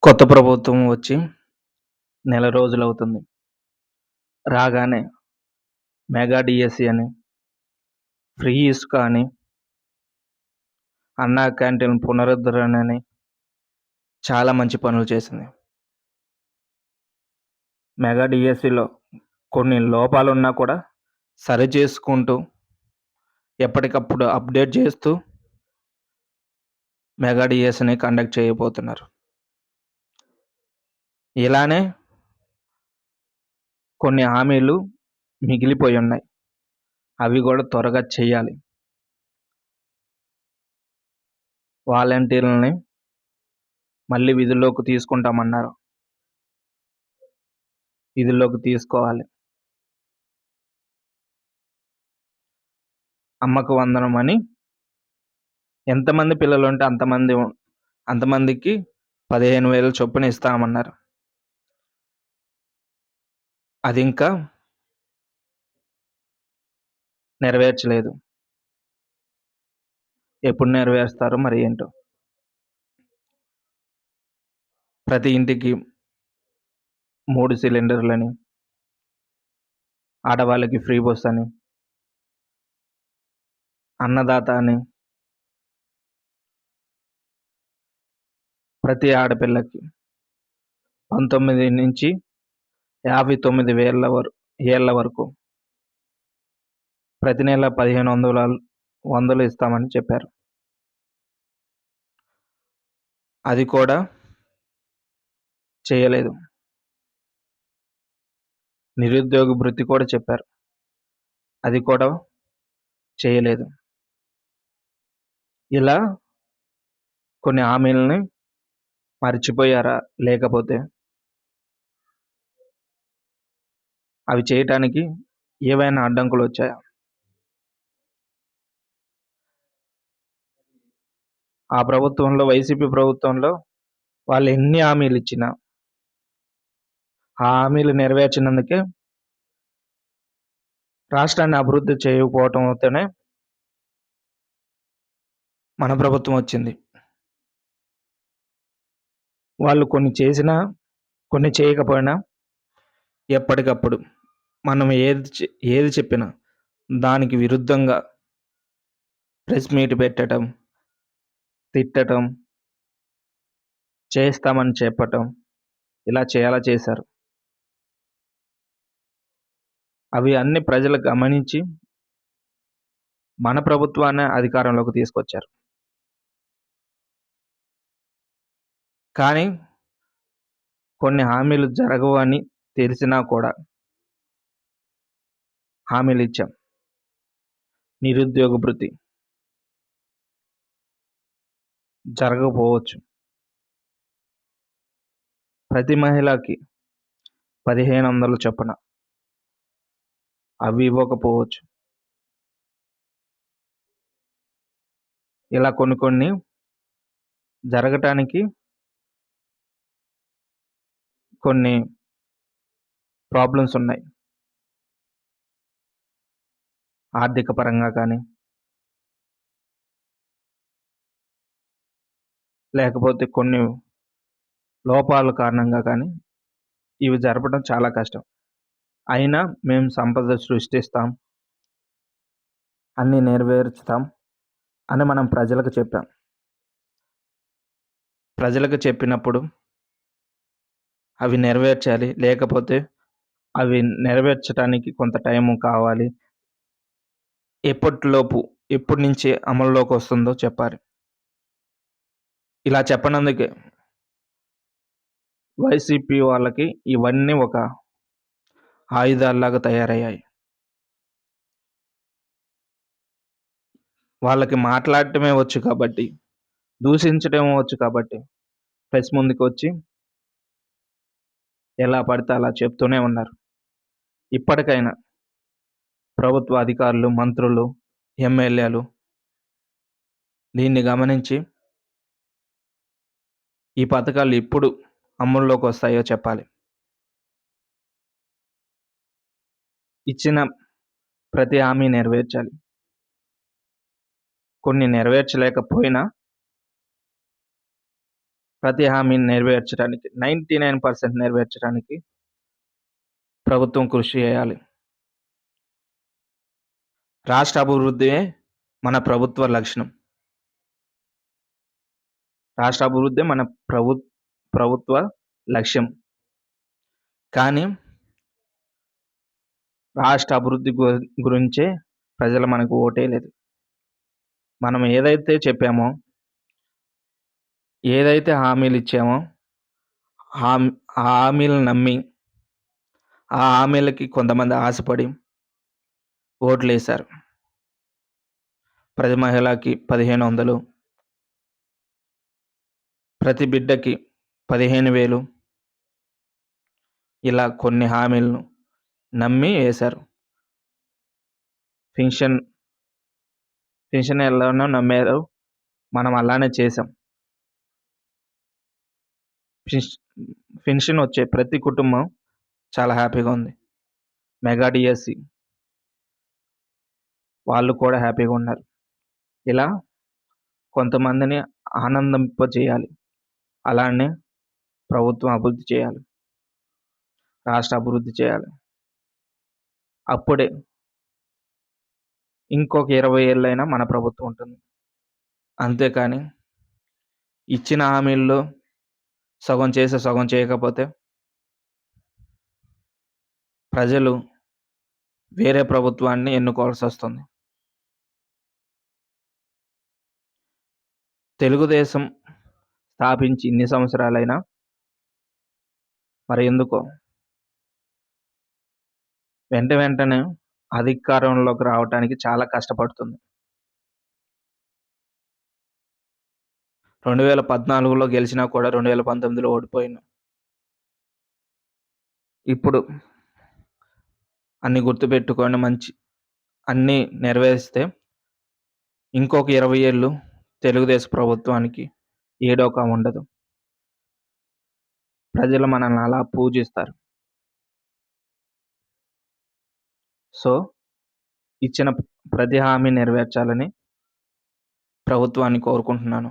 కొత్త ప్రభుత్వం వచ్చి నెల రోజులవుతుంది. రాగానే మెగా డిఎస్సి అని, ఫ్రీ ఇసుక అని, అన్నా క్యాంటీన్ పునరుద్ధరణ అని చాలా మంచి పనులు చేసింది. మెగా డిఎస్సిలో కొన్ని లోపాలున్నా కూడా సరిచేసుకుంటూ, ఎప్పటికప్పుడు అప్డేట్ చేస్తూ మెగా డిఎస్సిని కండక్ట్ చేయబోతున్నారు. ఇలానే కొన్ని హామీలు మిగిలిపోయున్నాయి. అవి గూడా త్వరగా చెయ్యాలి. వాలంటీర్లని మళ్ళీ విధుల్లోకి తీసుకుంటామన్నారు. విధుల్లోకి తీసుకోవాలి. అమ్మకు వందనం అని ఎంతమంది పిల్లలుంటే అంతమందికి 15,000 చొప్పున ఇస్తామన్నారు. అదింకా నెరవేర్చలేదు. ఎప్పుడు నెరవేరుస్తారో మరి ఏంటో. ప్రతి ఇంటికి 3 సిలిండర్‌లని, ఆడవాళ్ళకి ఫ్రీ బస్ అని, అన్నదాత అని, ప్రతి ఆడపిల్లకి 19-59 ఏళ్ల వరకు ప్రతి నెల 1,500 ఇస్తామని చెప్పారు. అది కూడా చేయలేదు. నిరుద్యోగ భృతి కూడా చెప్పారు. అది కూడా చేయలేదు. ఇలా కొన్ని హామీలని మర్చిపోయారా? లేకపోతే అవి చేయటానికి ఏవైనా అడ్డంకులొచ్చాయా? ఆ ప్రభుత్వంలో వైసీపీ ప్రభుత్వంలో వాళ్ళు ఎన్ని హామీలిచ్చినా, ఆ హామీలు నెరవేర్చినందుకే రాష్ట్రాన్ని అభివృద్ధి చేయకపోవటంతోనే మన ప్రభుత్వం వచ్చింది. వాళ్ళు కొన్ని చేసినా, కొన్ని చేయకపోయినా ఎప్పటికప్పుడు మనం ఏది చెప్పినా దానికి విరుద్ధంగా ప్రెస్ మీట్ పెట్టటం, తిట్టటం, చేస్తామని చెప్పటం ఇలా చాలా చేశారు. అవి అన్ని ప్రజలు గమనించి మన ప్రభుత్వాన్నే అధికారంలోకి తీసుకొచ్చారు. కానీ కొన్ని హామీలు జరగవు అని తెలిసినా కూడా హామీలిచ్చాం. నిరుద్యోగ భృతి జరగకపోవచ్చు. ప్రతి మహిళకి 1,500 చొప్పున అవి ఇవ్వకపోవచ్చు. ఇలా కొన్ని జరగటానికి కొన్ని ప్రాబ్లమ్స్ ఉన్నాయి. ఆర్థిక పరంగా కానీ, లేకపోతే కొన్ని లోపాల కారణంగా కానీ ఇవి జరపడం చాలా కష్టం. అయినా మేము సంపద సృష్టిస్తాం, అన్నీ నెరవేర్చుతాం అని మనం ప్రజలకు చెప్పాం. ప్రజలకు చెప్పినప్పుడు అవి నెరవేర్చాలి. లేకపోతే అవి నెరవేర్చటానికి కొంత టైము కావాలి. ఎప్పటి నుంచి అమల్లోకి వస్తుందో చెప్పాలి. ఇలా చెప్పనందుకే వైసీపీ వాళ్ళకి ఇవన్నీ ఒక ఆయుధాల్లాగా తయారయ్యాయి. వాళ్ళకి మాట్లాడటమే వచ్చు కాబట్టి, దూషించటం వచ్చు కాబట్టి ప్రెస్ ముందుకొచ్చి ఎలా పడితే అలా చెప్తూనే ఉన్నారు. ఇప్పటికైనా ప్రభుత్వ అధికారులు, మంత్రులు, ఎమ్మెల్యేలు దీన్ని గమనించి ఈ పథకాలు ఎప్పుడు అమల్లోకి వస్తాయో చెప్పాలి. ఇచ్చిన ప్రతి హామీ నెరవేర్చాలి. కొన్ని నెరవేర్చలేకపోయినా ప్రతి హామీని నెరవేర్చడానికి 99% నెరవేర్చడానికి ప్రభుత్వం కృషి చేయాలి. రాష్ట్ర అభివృద్ధియే మన ప్రభుత్వ లక్షణం. రాష్ట్ర అభివృద్ధే మన ప్రభు ప్రభుత్వ లక్ష్యం. కానీ రాష్ట్ర అభివృద్ధి గురించే ప్రజలు మనకు ఓటేయలేదు. మనం ఏదైతే చెప్పామో, ఏదైతే హామీలిచ్చామో, ఆ హామీలను నమ్మి, ఆ హామీలకి కొంతమంది ఆశపడి ఓట్లేశారు. ప్రతి మహిళకి 1500, ప్రతి బిడ్డకి 15,000 ఇలా కొన్ని హామీలను నమ్మి ఏశారు. పింఛన్ ఎలానో నమ్మారు. మనం అలానే చేశాం. పింఛన్ వచ్చే ప్రతి కుటుంబం చాలా హ్యాపీగా ఉంది. మెగా డిఎస్సి వాళ్ళు కూడా హ్యాపీగా ఉన్నారు. ఇలా కొంతమందిని ఆనందింపజేయాలి. అలానే ప్రభుత్వం అభివృద్ధి చేయాలి. రాష్ట్ర అభివృద్ధి చేయాలి. అప్పుడే ఇంకొక 20 ఏళ్ళైనా మన ప్రభుత్వం ఉంటుంది. అంతేకాని ఇచ్చిన హామీల్లో సగం చేసి, సగం చేయకపోతే ప్రజలు వేరే ప్రభుత్వాన్ని ఎన్నుకోవాల్సొస్తుంది. తెలుగుదేశం స్థాపించి ఇన్ని సంవత్సరాలైనా మరి ఎందుకో వెంటనే అధికారంలోకి రావటానికి చాలా కష్టపడుతుంది. 2014లో గెలిచినా కూడా 2019లో ఓడిపోయింది. ఇప్పుడు అన్నీ గుర్తుపెట్టుకొని అన్నీ నెరవేరిస్తే ఇంకొక 20 ఏళ్ళు తెలుగుదేశం ప్రభుత్వానికి ఏ డోకా ఉండదు. ప్రజలు మనల్ని అలా పూజిస్తారు. సో, ఇచ్చిన ప్రతి హామీ నెరవేర్చాలని ప్రభుత్వాన్ని కోరుకుంటున్నాను.